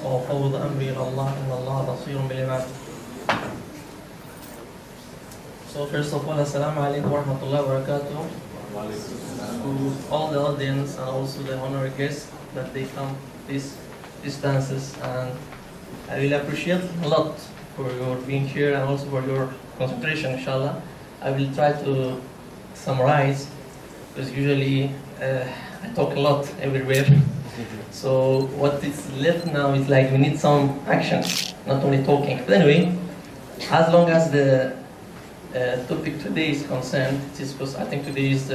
وأفوض أمري إلى الله إن الله بصير بالعباد. So first of all, Assalamu alaikum wa rahmatullahi wa barakatuh. To all the audience and also the honorary guests that they come these distances, and I will appreciate a lot for your being here and also for your concentration, inshallah. I will try to summarize because usually I talk a lot everywhere. So what is left now is like we need some action, not only talking. But anyway, as long as the topic today is concerned, it is because I think today is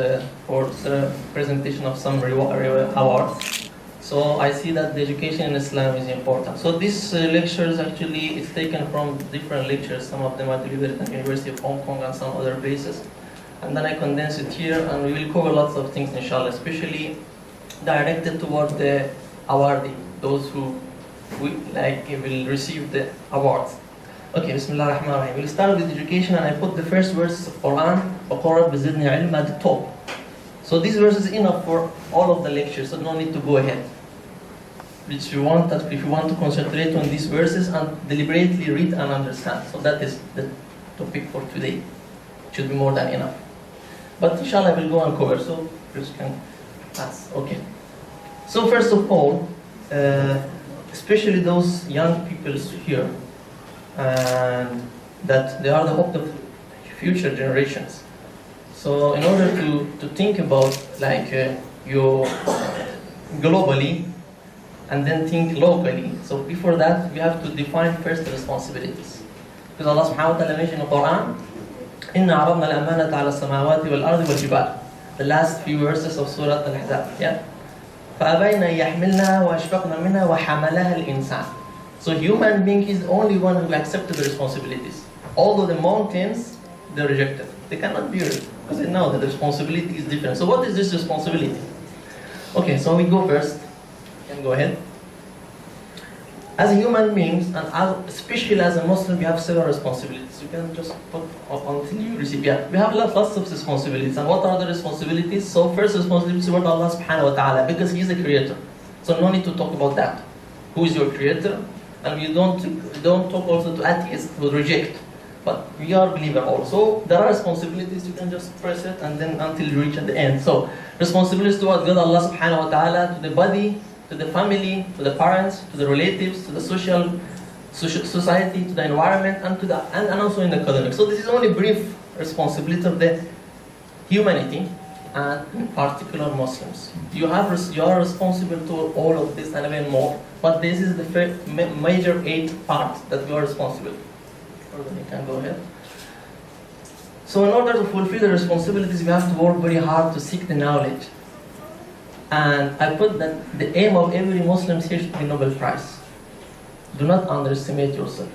for the presentation of some awards. So I see that the education in Islam is important. So these lectures actually is taken from different lectures. Some of them are delivered at the University of Hong Kong and some other places. And then I condense it here, and we will cover lots of things, inshallah, especially directed toward the awardee, those who will receive the awards. Okay, Bismillah ar-Rahman ar-Rahim. We'll start with education, and I put the first verses of Quran, وَقَرَّبْ بِزِدْنِ عِلْمًا, at the top. So this verse is enough for all of the lectures, so no need to go ahead. If you want to concentrate on these verses and deliberately read and understand. So that is the topic for today. It should be more than enough. But inshallah we'll go and cover, so you can pass. Okay. So first of all, especially those young people here, and that they are the hope of future generations. So in order to think about you globally and then think locally, so before that we have to define first the responsibilities. Because Allah subhanahu wa ta'ala mentioned in the Quran, إِنَّا عَرَضْنَا الْأَمَانَةَ عَلَى السَّمَاوَاتِ وَالْأَرْضِ وَالْجِبَالِ. The last few verses of Surah Al-Ahzab. Yeah? فَأَبَيْنَ يَحْمِلْنَا وَأَشْفَقْنَا مِنْهَا وَحَمَلَهَا الْإِنسَانِ. So human being is the only one who accepted the responsibilities. Although the mountains, they rejected. They cannot bear it because they know that the responsibility is different. So what is this responsibility? Okay, so we go first. You can go ahead. As human beings, and especially as a Muslim, we have several responsibilities. You can just put until you receive. Yeah, we have lots of responsibilities. And what are the responsibilities? So first responsibility is toward Allah subhanahu wa ta'ala, because He is the creator. So no need to talk about that. Who is your creator? And we don't talk also to atheists who reject. But we are believers also. There are responsibilities, you can just press it and then until you reach at the end. So responsibilities towards God, Allah subhanahu wa ta'ala, to the body, to the family, to the parents, to the relatives, to the society, to the environment, and also in the academic. So this is only brief responsibility of the humanity, and in particular Muslims. You are responsible to all of this and even more. But this is the major 8 parts that we are responsible. You can go ahead. So in order to fulfill the responsibilities, we have to work very hard to seek the knowledge. And I put that the aim of every Muslim here should be Nobel Prize. Do not underestimate yourself.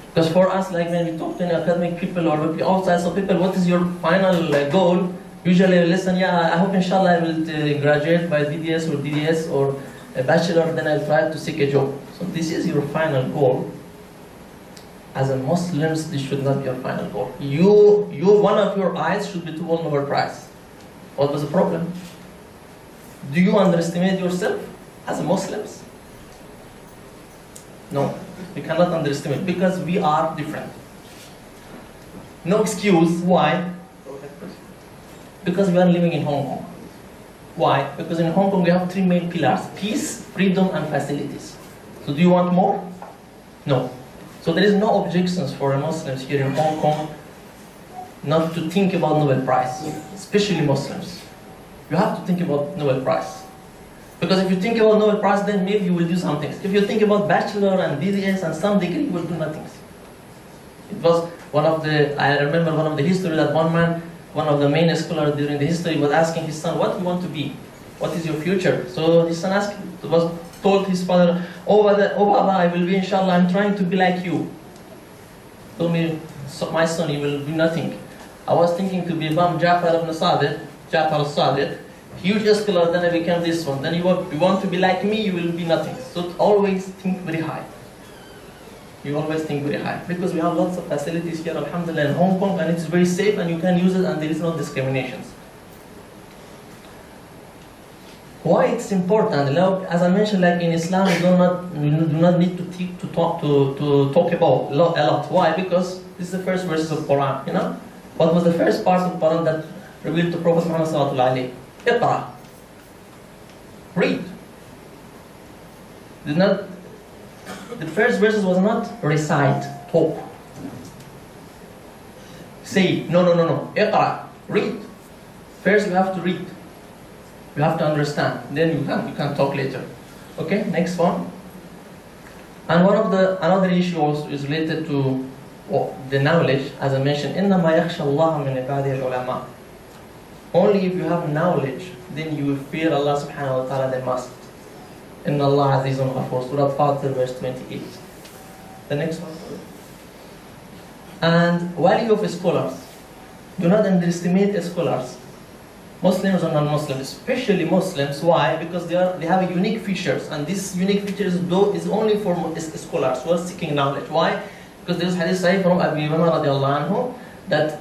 Because for us, like when we talk to academic people or outside so people, what is your final goal? Usually we listen, I hope inshallah I will graduate by DDS or DDS or a bachelor, then I'll try to seek a job. So this is your final goal. As a Muslim, this should not be your final goal. One of your eyes should be to win Nobel Prize. What was the problem? Do you underestimate yourself as a Muslims? No, we cannot underestimate because we are different. No excuse. Why? Because we are living in Hong Kong. Why? Because in Hong Kong we have 3 main pillars: peace, freedom, and facilities. So do you want more? No. So there is no objections for Muslims here in Hong Kong not to think about Nobel Prize, especially Muslims. You have to think about Nobel Prize. Because if you think about Nobel Prize, then maybe you will do some things. If you think about bachelor and DDS and some degree, you will do nothing. It was I remember one of the history that one man, one of the main scholars during the history was asking his son, what do you want to be? What is your future? So his son told his father, oh Baba, I will be inshallah, I'm trying to be like you. Told me, so my son, you will do nothing. I was thinking to be Imam Ja'far al-Sadiq, huge scholar, then I became this one. Then you want to be like me, you will be nothing. So always think very high. You always think very high. Because we have lots of facilities here, alhamdulillah, in Hong Kong, and it's very safe and you can use it and there is no discriminations. Why it's important? Now, as I mentioned, like in Islam, we do not need to talk about a lot. Why? Because this is the first verses of Quran. You know, what was the first part of Quran that revealed to Prophet Muhammad sallallahu alaihi wasallam? Iqra. Read. The first verses was not recite, talk. Say, no. Iqra. Read. First, you have to read. You have to understand. Then you can talk later. Okay, next one. And another issue also is related to the knowledge, as I mentioned. إِنَّمَا يَخْشَى اللَّهَ مِنْ عِبَادِهِ الْعُلَمَاءِ. Only if you have knowledge, then you will fear Allah subhanahu wa ta'ala the most. إِنَّ اللَّهَ عَزِيزٌ غَفُورٌ. Surah Fatir, verse 28. The next one. And value of scholars. Do not underestimate scholars. Muslims or non-Muslims, especially Muslims. Why? Because they have unique features, and this unique features is only for scholars who are seeking knowledge. Why? Because there is hadith sahih from Abi Hurairah radiallahu anhu that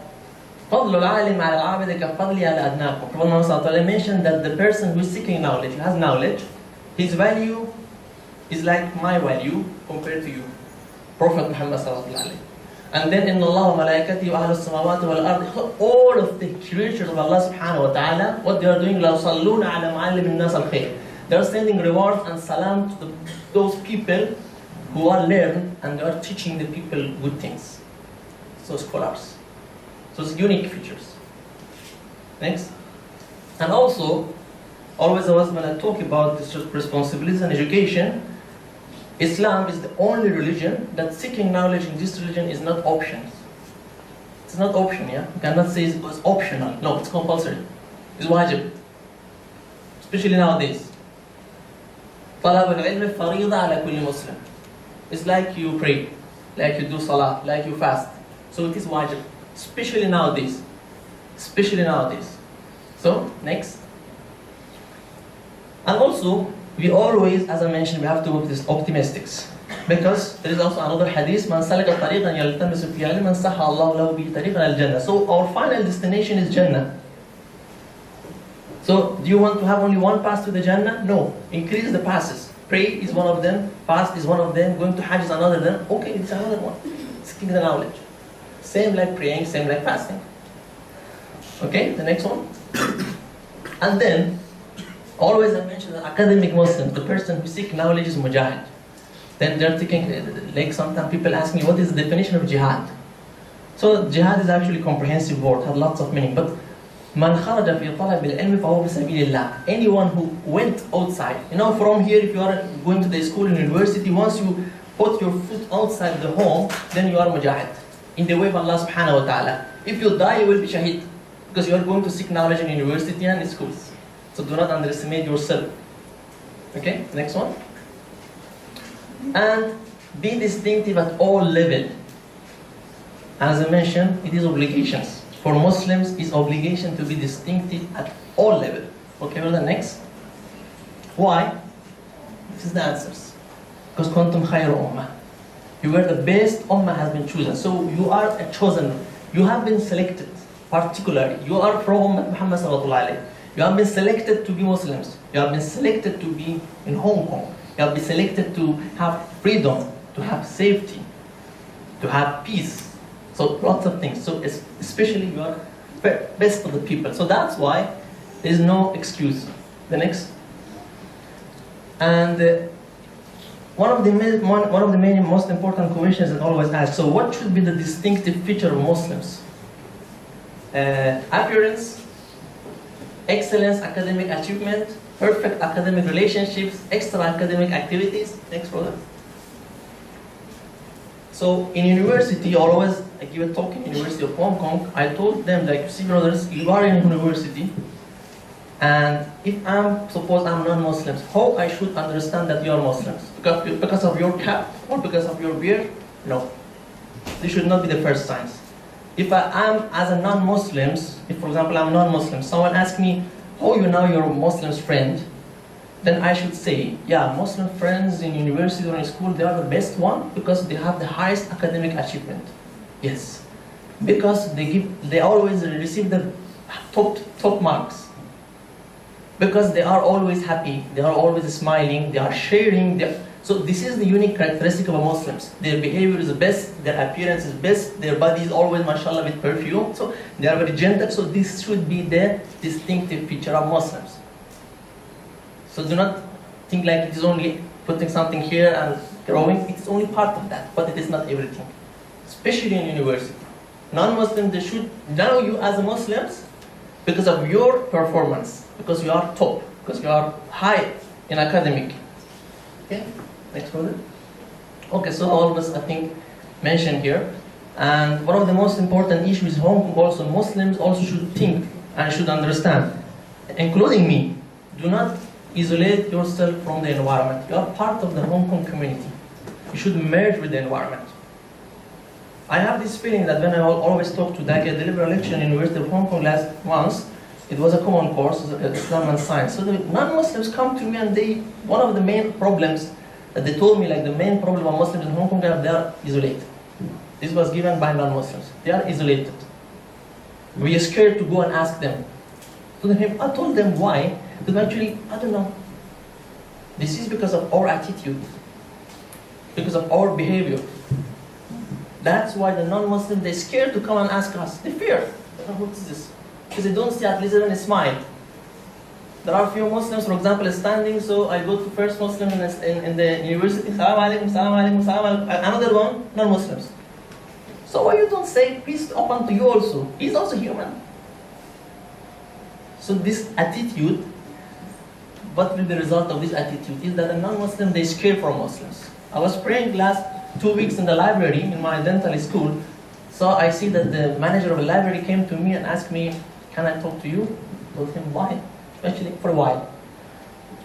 فضل العالم على العابد كفضل على أدناكم. Prophet Muhammad mentioned that the person who is seeking knowledge, who has knowledge, his value is like my value compared to you, Prophet Muhammad sallallahu alaihi wasallam. And then in Allah wa malaikati wa ahlus samawati wal ard, all of the creatures of Allah subhanahu wa ta'ala, what they are doing, la yusalluna ala muallim an-nas al-khair. They are sending rewards and salam to those people who are learned and they are teaching the people good things. So scholars. So it's unique features. Next. And also, always when I talk about this responsibilities and education, Islam is the only religion that seeking knowledge in this religion is not option. It's not option, yeah? You cannot say it's optional. No, it's compulsory. It's wajib. Especially nowadays. طلب العلم فريضة على كل مسلم. It's like you pray, like you do salah, like you fast. So it is wajib. Especially nowadays. So, next. And also, we always, as I mentioned, we have to be optimistic. Because there is also another hadith, Man salaka tariqan yaltamisu fi ilman saha Allahu lahu bihi tariqan al-jannah. So our final destination is Jannah. So, do you want to have only one path to the Jannah? No. Increase the passes. Pray is one of them, fast is one of them, going to Hajj is another them. Okay, it's another one. Seeking the knowledge. Same like praying, same like fasting. Okay, the next one. And then, always I mention the academic Muslim, the person who seeks knowledge is mujahid. Then they're thinking, like sometimes people ask me, what is the definition of jihad? So jihad is actually a comprehensive word, has lots of meaning. But man kharaja fi talab al-ilm fahuwa fi sabilillah. Anyone who went outside, from here, if you are going to the school and university, once you put your foot outside the home, then you are mujahid in the way of Allah subhanahu wa ta'ala. If you die, you will be shaheed because you are going to seek knowledge in university and schools. So do not underestimate yourself. Okay, next one. And be distinctive at all levels. As I mentioned, it is obligations. For Muslims, it's obligation to be distinctive at all levels. Okay, well, the next. Why? This is the answers. Because kuntum khayra ummah. You were the best ummah has been chosen. So you are a chosen. You have been selected. Particularly, you are from Muhammad sallallahu alaihi wasallam. You have been selected to be Muslims. You have been selected to be in Hong Kong. You have been selected to have freedom, to have safety, to have peace. So lots of things. So especially you are best of the people. So that's why there is no excuse. The next. And one of the main most important questions that always asked. So what should be the distinctive feature of Muslims? Appearance, excellence, academic achievement, perfect academic relationships, extra academic activities. Next, brother. So in university, always I give a talk in University of Hong Kong. I told them that, you see, brothers, you are in university, and if suppose I'm non-Muslims, how I should understand that you are Muslims? Because of your cap or because of your beard? No. This should not be the first signs. If I am as a non-Muslims, if for example I'm non-Muslim, someone asks me, how you know you're a Muslim's friend, then I should say, yeah, Muslim friends in university or in school, they are the best one because they have the highest academic achievement. Yes, because they always receive the top marks. because they are always happy, they are always smiling, they are sharing. So this is the unique characteristic of Muslims. Their behavior is the best, their appearance is best, their body is always, mashallah, with perfume. So they are very gentle. So this should be the distinctive feature of Muslims. So do not think like it is only putting something here and growing. It is only part of that, but it is not everything. Especially in university. Non-Muslims, they should know you as Muslims because of your performance, because you are top, because you are high in academic. Okay, next brother. Okay, so all this I think mentioned here. And one of the most important issues in Hong Kong also, Muslims also should think and should understand, including me, do not isolate yourself from the environment. You are part of the Hong Kong community. You should merge with the environment. I have this feeling that when I always talk to Dagi at the liberal lecture in University of Hong Kong last once, it was a common course, Islam and science. So the non-Muslims come to me and one of the main problems that they told me, like the main problem of Muslims in Hong Kong, they are isolated. This was given by non-Muslims. They are isolated. We are scared to go and ask them. So I told them why. Because actually, I don't know. This is because of our attitude, because of our behavior. That's why the non-Muslims, they're scared to come and ask us. They fear. What is this? Because they don't see at least even a smile. There are few Muslims, for example, standing, so I go to first Muslim in the university, salam alaikum, salam alaikum, salam alaikum. Another one, non-Muslims. So why you don't say, peace upon to you also? He's also human. So this attitude, what will be the result of this attitude is that a non-Muslim, they scare from Muslims. I was praying last 2 weeks in the library in my dental school. So I see that the manager of the library came to me and asked me, can I talk to you? I told him, why? Actually, for a while.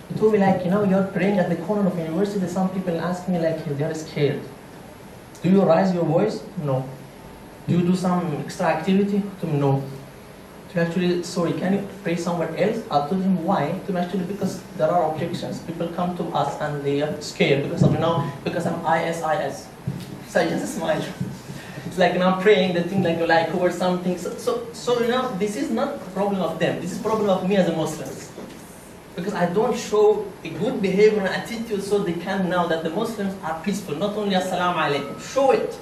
He told me like, you're praying at the corner of university. Some people ask me like, they are scared. Do you raise your voice? No. Do you do some extra activity? No. Actually, sorry, can you pray somewhere else? I told him why. Actually, because there are objections. People come to us and they are scared because of because I'm ISIS. So I just smile. It's like I'm praying, they think like you like over something. So this is not a problem of them. This is a problem of me as a Muslim. Because I don't show a good behavior and attitude so they can know that the Muslims are peaceful. Not only Assalamu alaikum. Show it.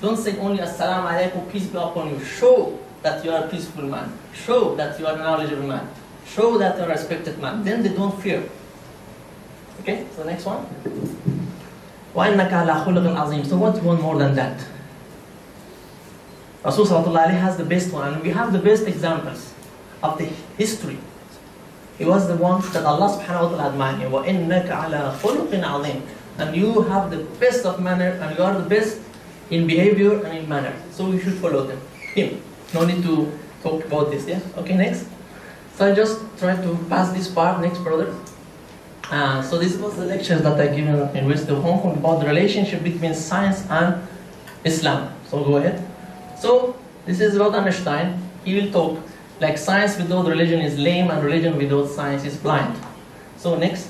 Don't say only Assalamu alaikum, peace be upon you. Show that you are a peaceful man. Show that you are a knowledgeable man. Show that you are a respected man. Then they don't fear. Okay, so next one. وَإِنَّكَ عَلَىٰ خُلُقٍ عَظِيمٍ. So what do you want more than that? Rasul Sallallahu Alaihi has the best one, and we have the best examples of the history. He was the one that Allah subhanahu wa ta'ala admired him. وَإِنَّكَ عَلَىٰ خُلُقٍ عَظِيمٍ. And you have the best of manner, and you are the best in behavior and in manner. So we should follow him. No need to talk about this, yeah? Okay, next. So I just try to pass this part, next brother. So this was the lectures that I given at the University of Hong Kong about the relationship between science and Islam. So go ahead. So this is about Einstein. He will talk like science without religion is lame and religion without science is blind. So next.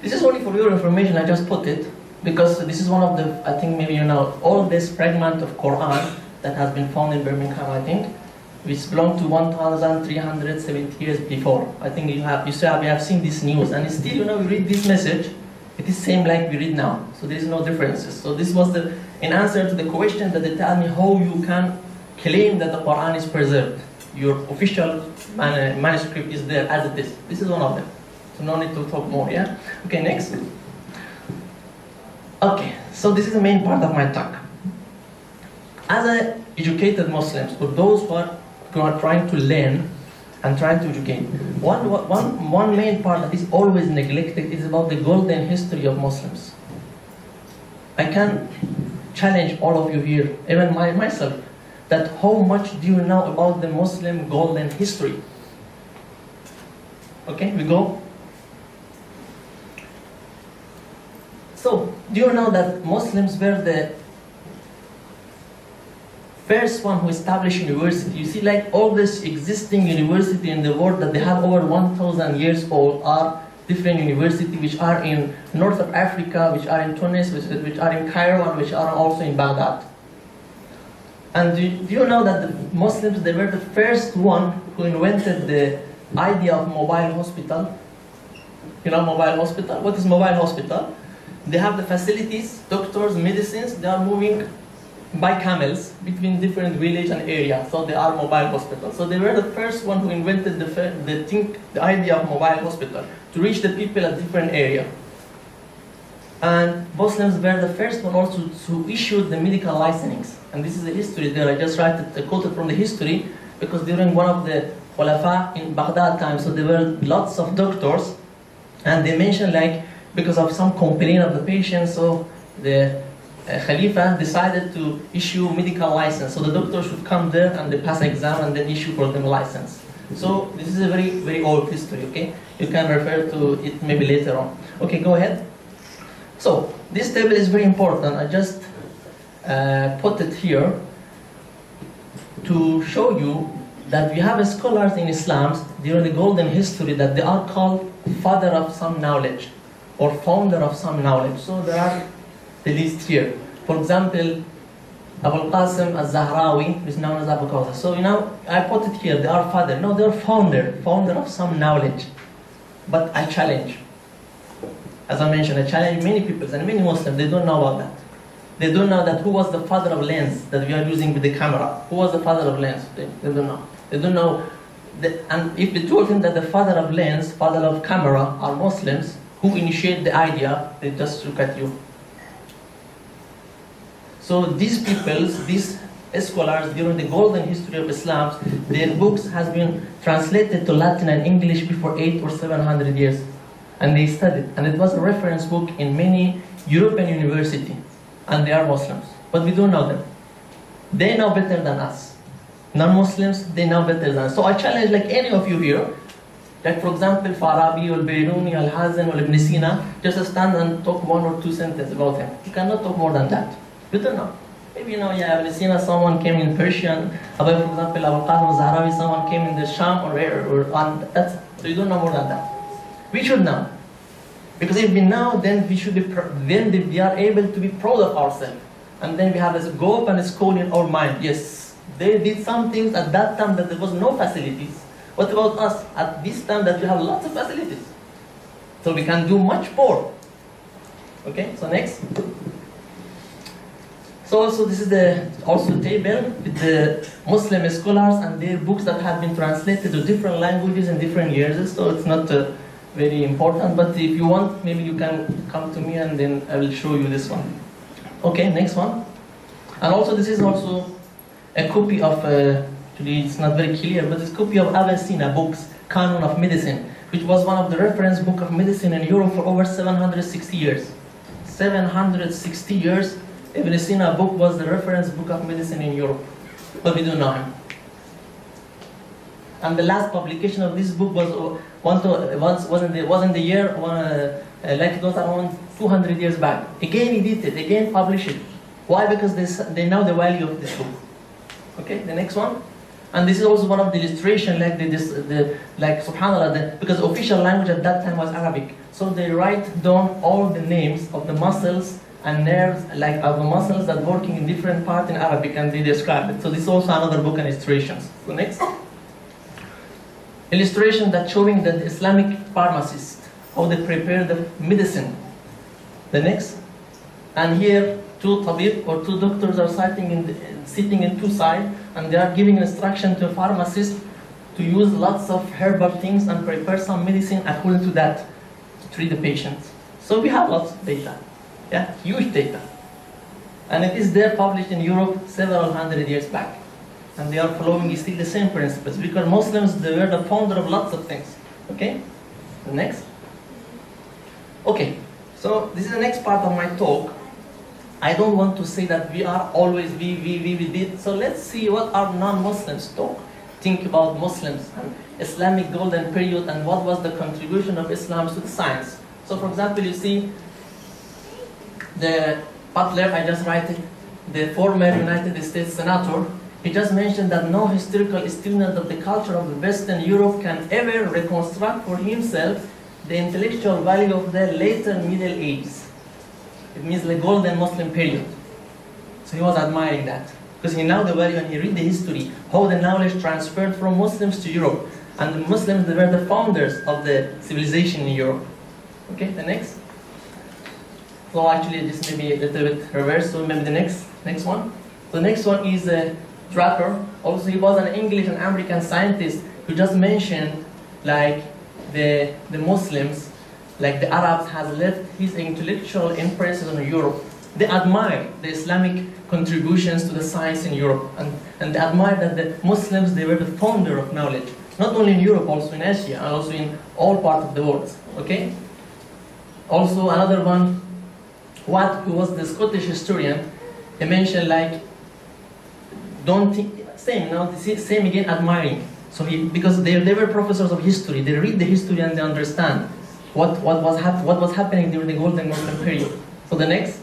This is only for your information, I just put it because this is one of the, I think maybe all this fragment of Quran that has been found in Birmingham, I think, which belonged to 1,370 years before. I think we have seen this news, and still, we read this message, it is same like we read now. So there is no differences. So this was in answer to the question that they tell me how you can claim that the Quran is preserved. Your official manuscript is there as it is. This is one of them. So no need to talk more, yeah? Okay, next. Okay, so this is the main part of my talk. As educated Muslims, or those who are trying to learn and trying to educate, one main part that is always neglected is about the golden history of Muslims. I can challenge all of you here, even myself, that how much do you know about the Muslim golden history? Okay, we go. So, do you know that Muslims were the first one who established university? You see, like all this existing university in the world that they have over 1,000 years old are different universities which are in north of Africa, which are in Tunis, which are in Cairo, and which are also in Baghdad. And do you know that the Muslims, they were the first one who invented the idea of mobile hospital. You know mobile hospital? What is mobile hospital? They have the facilities, doctors, medicines, they are moving by camels between different village and area. So they are mobile hospitals. So they were the first one who invented the idea of mobile hospital to reach the people at different area. And Muslims were the first one also to issue the medical licensings. And this is the history there. I just quoted from the history because during one of the Khulafa in Baghdad time, so there were lots of doctors, and they mentioned like because of some complaint of the patient, so the Khalifa decided to issue medical license. So the doctor should come there and they pass exam and then issue for them license. So this is a very, very old history, okay? You can refer to it maybe later on. Okay, go ahead. So this table is very important. I just put it here to show you that we have scholars in Islam during the golden history that they are called father of some knowledge or founder of some knowledge. So there are the list here. For example, Abu Qasim al-Zahrawi is known as Abu Qasim. So I put it here, they are father. No, they are founder of some knowledge. But I challenge. As I mentioned, I challenge many people and many Muslims, they don't know about that. They don't know that who was the father of lens that we are using with the camera. Who was the father of lens? They don't know. They don't know. And if they told him that the father of lens, father of camera are Muslims, who initiate the idea, they just look at you. So these peoples, these scholars during the golden history of Islam, their books has been translated to Latin and English before 800 or 700 years. And they studied. And it was a reference book in many European universities. And they are Muslims. But we don't know them. They know better than us. Non-Muslims, they know better than us. So I challenge like any of you here, like for example, Farabi, Al-Bayruni, Al-Hazan, or Ibn Sina, just stand and talk 1 or 2 sentences about him. You cannot talk more than that. You don't know. Maybe Ibn Sina, someone came in Persian. For example, Abu Qasim al-Zahrawi, someone came in the Sham or on that. So you don't know more than that. We should know. Because if we know, then we should be then we are able to be proud of ourselves. And then we have this go up and a score in our mind. Yes, they did some things at that time that there was no facilities. What about us at this time that we have lots of facilities? So we can do much more. Okay, so next. So also this is the table with the Muslim scholars and their books that have been translated to different languages in different years. So it's not very important, but if you want, maybe you can come to me and then I will show you this one. Okay, next one. And also this is also a copy of, actually it's not very clear, but it's a copy of Avicenna books, Canon of Medicine, which was one of the reference book of medicine in Europe for over 760 years. 760 years, Ibn Sina book was the reference book of medicine in Europe, but we don't know him. And the last publication of this book was in the year like it was around 200 years back. Again edited, again published it. Why? Because they know the value of this book. Okay, the next one. And this is also one of the illustration, like subhanallah, because official language at that time was Arabic. So they write down all the names of the muscles and nerves, like of the muscles that working in different parts in Arabic, and they describe it. So this is also another book and illustrations. So next. Illustration that showing that the Islamic pharmacists, how they prepare the medicine. The next. And here, 2 tabib or 2 doctors are sitting in 2 sides, and they are giving instruction to a pharmacist to use lots of herbal things and prepare some medicine according to that to treat the patients. So we have lots of data. Yeah, huge data. And it is there published in Europe several hundred years back. And they are following still the same principles, because Muslims, they were the founder of lots of things. Okay? The next. Okay, so this is the next part of my talk. I don't want to say that we are always we did. So let's see what our non-Muslims think about Muslims and Islamic golden period and what was the contribution of Islam to the science. So for example, you see the Butler, I just write it, the former United States Senator, he just mentioned that no historical student of the culture of Western Europe can ever reconstruct for himself the intellectual value of the later Middle Ages. It means the golden Muslim period. So he was admiring that. because he know the value and he read the history, how the knowledge transferred from Muslims to Europe. And the Muslims, they were the founders of the civilization in Europe. Okay, the next. So actually, this may be a little bit reverse, so maybe the next one. The next one is Draper. Also, he was an English and American scientist who just mentioned like the Muslims, like the Arabs, has left his intellectual impressions on Europe. They admire the Islamic contributions to the science in Europe, and they admire that the Muslims, they were the founder of knowledge, not only in Europe, also in Asia, and also in all parts of the world. Okay. Also, another one, Watt, who was the Scottish historian, he mentioned like, same again, admiring. So because they were professors of history, they read the history and they understand what was happening during the Golden period. So the next,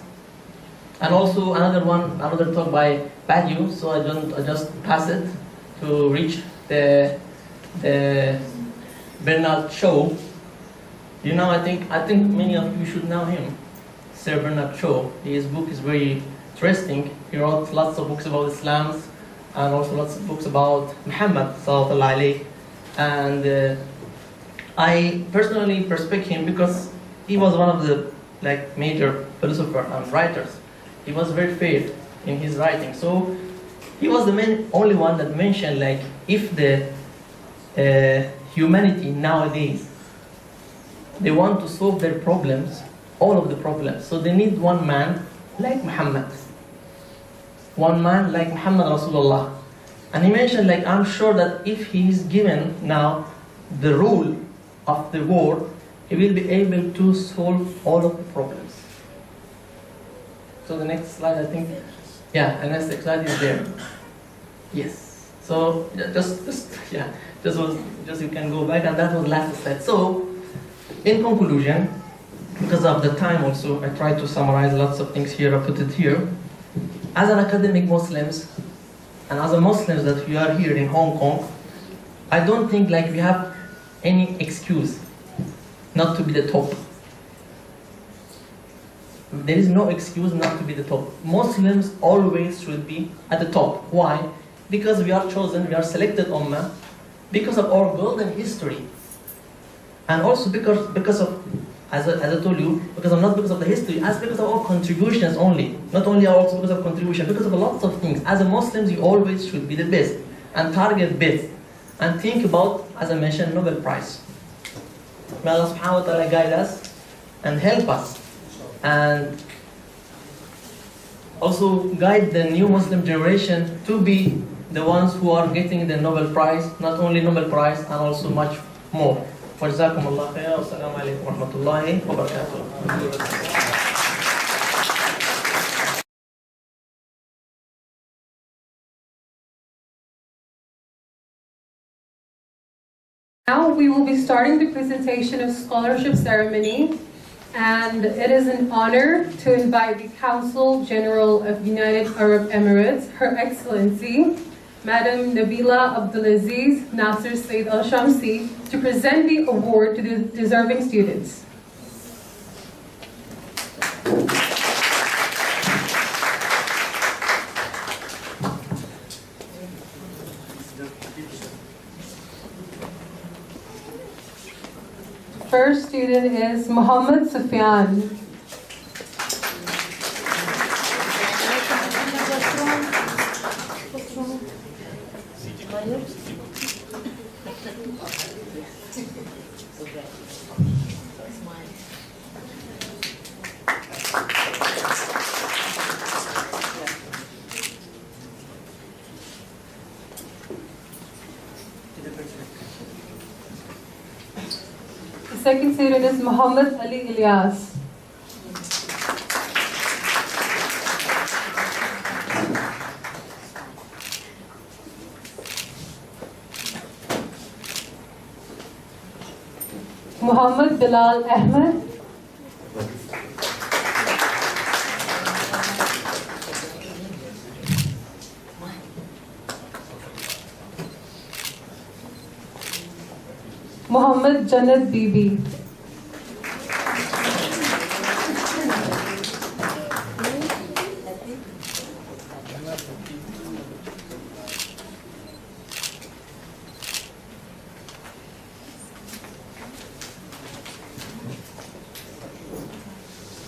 and also another talk by Badiou. So I just pass it to reach the Bernard Shaw. You know, I think many of you should know him, Sir Bernard Shaw. His book is very interesting. He wrote lots of books about Islam, and also lots of books about Muhammad sallallahu alaihi. And I personally respect him because he was one of the like major philosophers and writers. He was very fair in his writing. So he was the only one that mentioned like if the humanity nowadays, they want to solve their problems, all of the problems, so they need one man like Muhammad. One man like Muhammad Rasulullah. And he mentioned like, I'm sure that if he is given now the rule of the world, he will be able to solve all of the problems. So the next slide, I think, yeah, and next slide is there. Yes. So just you can go back, and that was last slide. So in conclusion, because of the time also, I tried to summarize lots of things here. I put it here. As an academic Muslims, and as a Muslims that we are here in Hong Kong, I don't think like we have any excuse not to be the top. There is no excuse not to be the top. Muslims always should be at the top. Why? Because we are chosen, we are selected ummah, because of our golden history. And also because of, as I told you, because of the history, as because of our contributions only. Not only also because of contribution, because of lots of things. As a Muslims, you always should be the best and target best. And think about, as I mentioned, Nobel Prize. May Allah subhanahu wa ta'ala guide us and help us. And also guide the new Muslim generation to be the ones who are getting the Nobel Prize, not only Nobel Prize, and also much more. وجزاكم الله خيرا والسلام عليكم ورحمة الله وبركاته. Now we will be starting the presentation of scholarship ceremony, and it is an honor to invite the Consul General of United Arab Emirates, Her Excellency, Madam Nabila Abdulaziz Nasser Said Al-Shamsi, to present the award to the deserving students. First student is Muhammad Sufyan. The second student is Muhammad Ali Ilyas. Muhammad Bilal Ahmed. Muhammad Jannat Bibi.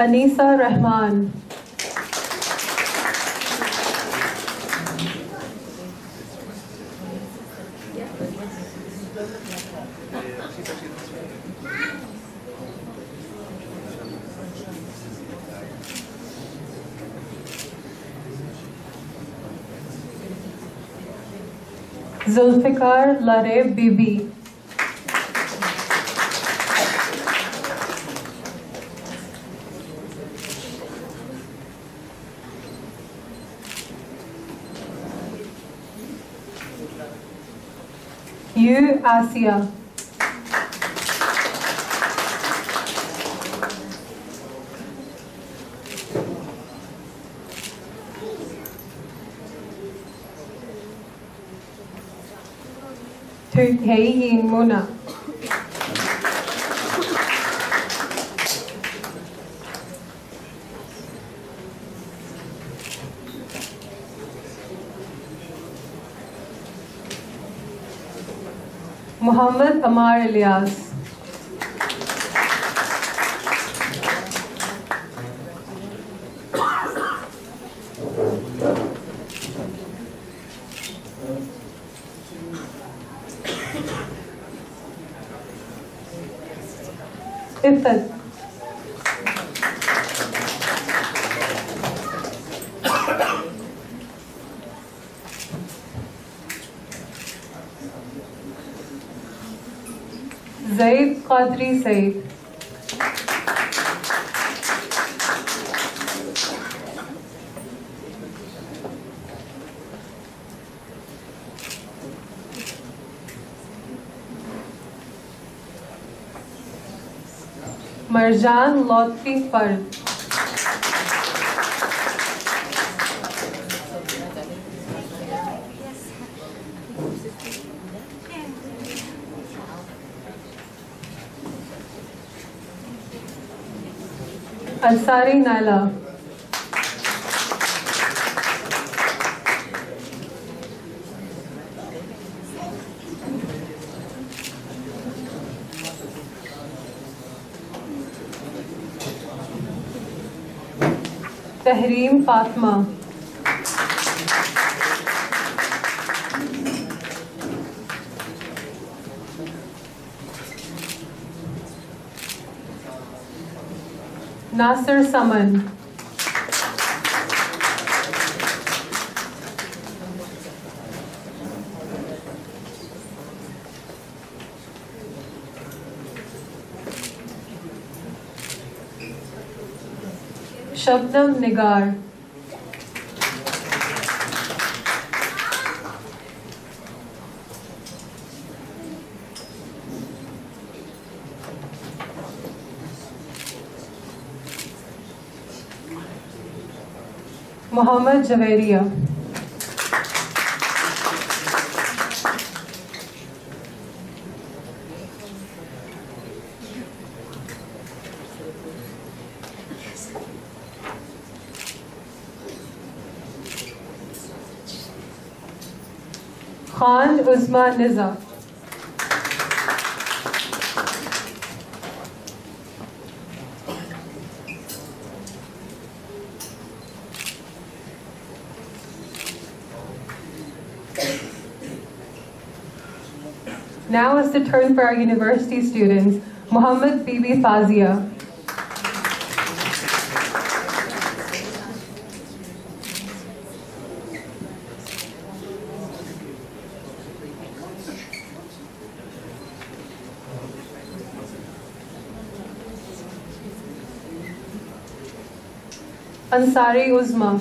Anisa Rahman. Zulfikar Lare Bibi. Yu Asia. Turkeyin Muna. Muhammad Ammar Ilyas. Ifat. Zaid Qadri Said. Marjan Lotfi Fard. Ansari Naila. Tahreem Fatma. Nasser Saman. Shabnam Nigar. Muhammad Javeria. Khan Osman Niza. Now is the turn for our university students. Muhammad Bibi Fazia. Ansari Uzma.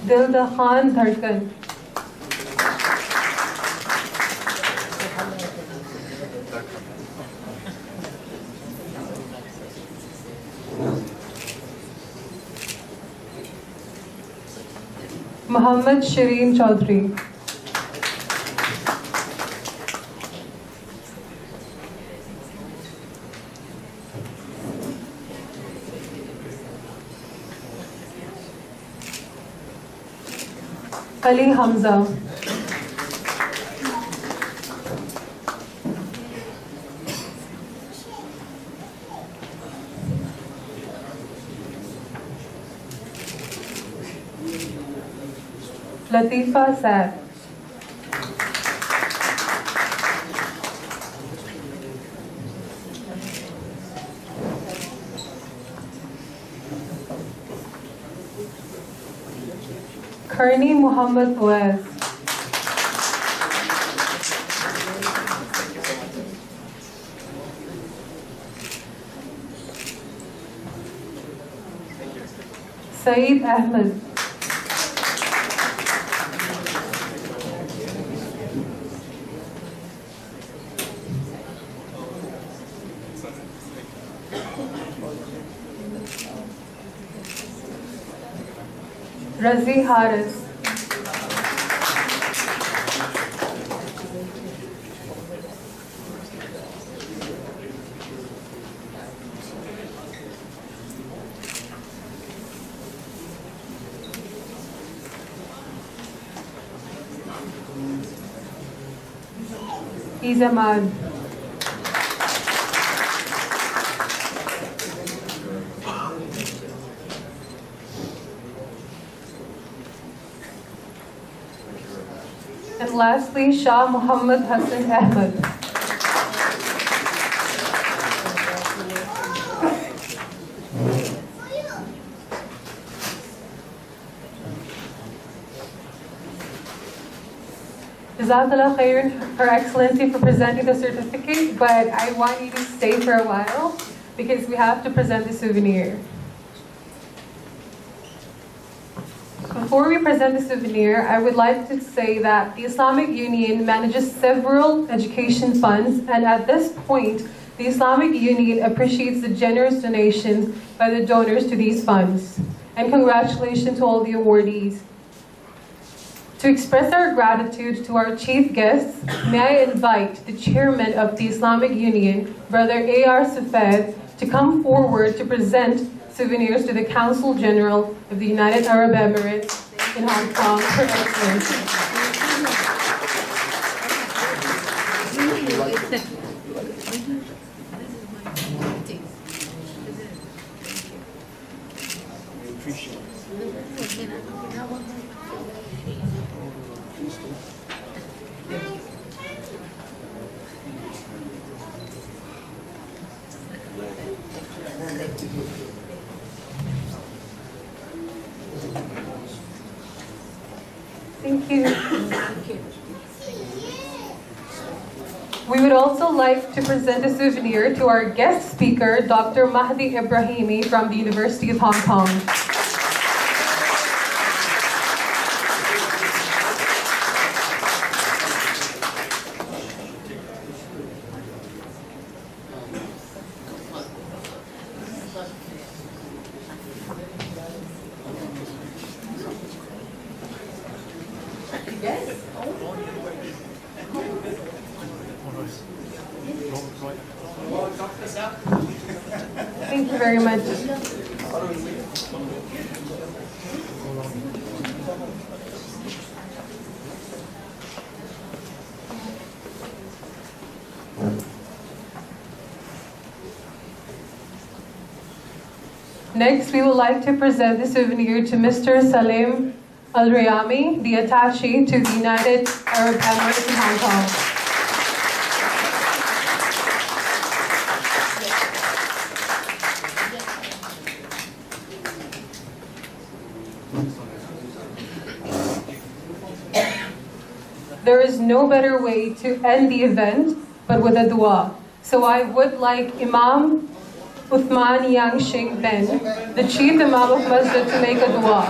Dilda Khan Dharkan. Muhammad Shireen Chaudhry. Ali Hamza. Latifa Saad. Karni Muhammad Fawaz. Saeed Ahmed. Razi Haris. Izaman. And lastly, Shah Muhammad Hassan Ahmed. Jazakallah khairan, Her Excellency, for presenting the certificate, but I want you to stay for a while because we have to present the souvenir. Before we present the souvenir, I would like to say that the Islamic Union manages several education funds, and at this point, the Islamic Union appreciates the generous donations by the donors to these funds. And congratulations to all the awardees. To express our gratitude to our chief guests, may I invite the chairman of the Islamic Union, Brother A.R. Safed, to come forward to present souvenirs to the Council General of the United Arab Emirates in Hong Kong for excellence. Thank you. We would also like to present a souvenir to our guest speaker, Dr. Mahdi Ibrahimi from the University of Hong Kong. Thank you very much. Next, we would like to present the souvenir to Mr. Salim Al-Riyami, the attaché to the United Arab Emirates in Hong Kong. There is no better way to end the event but with a dua. So I would like Imam Uthman Yang Shing Ben, the chief Imam of Masjid, to make a dua.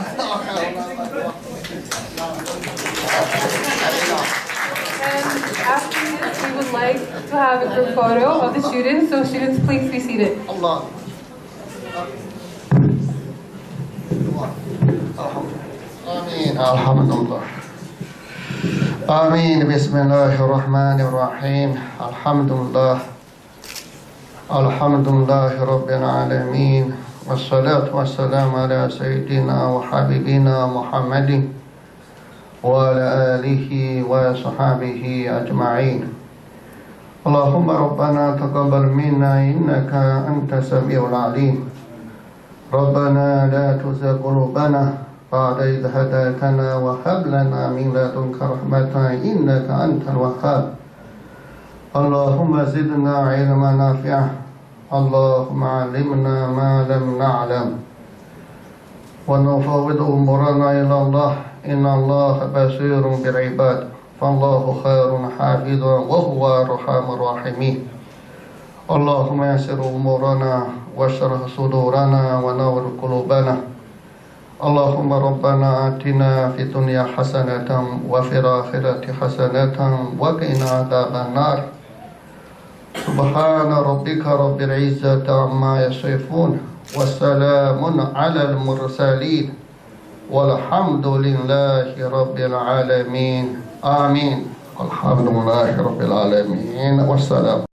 And after this, we would like to have a group photo of the students. So students, please be seated. Allah. Ameen. Alhamdulillah. Ameen. Bismillahirrahmanirrahim. Alhamdulillah. Alhamdulillah Rabbil Alameen. Wassalatu wassalamu ala Sayyidina wa Habibina Muhammadin وعلى آله وصحبه أجمعين. اللهم ربنا تقبل منا إنك أنت السميع العليم. ربنا لا تزغ قلوبنا بعد إذ هديتنا وهب لنا من لدنك رحمة إنك أنت الوهاب. اللهم زدنا علما نافعا. اللهم علمنا ما لم نعلم ونفوض أمورنا إلى الله إن الله بصير بالعباد فالله خير حافظا وهو أرحم الراحمين. اللهم يسر أمورنا واشرح صدورنا ونور قلوبنا. اللهم ربنا آتنا في الدنيا حسنة وفي الآخرة حسنة وقنا عذاب النار. سبحان ربك رب العزة عما يصفون وسلام على المرسلين والحمد لله رب العالمين. آمين. الحمد لله رب العالمين والسلام.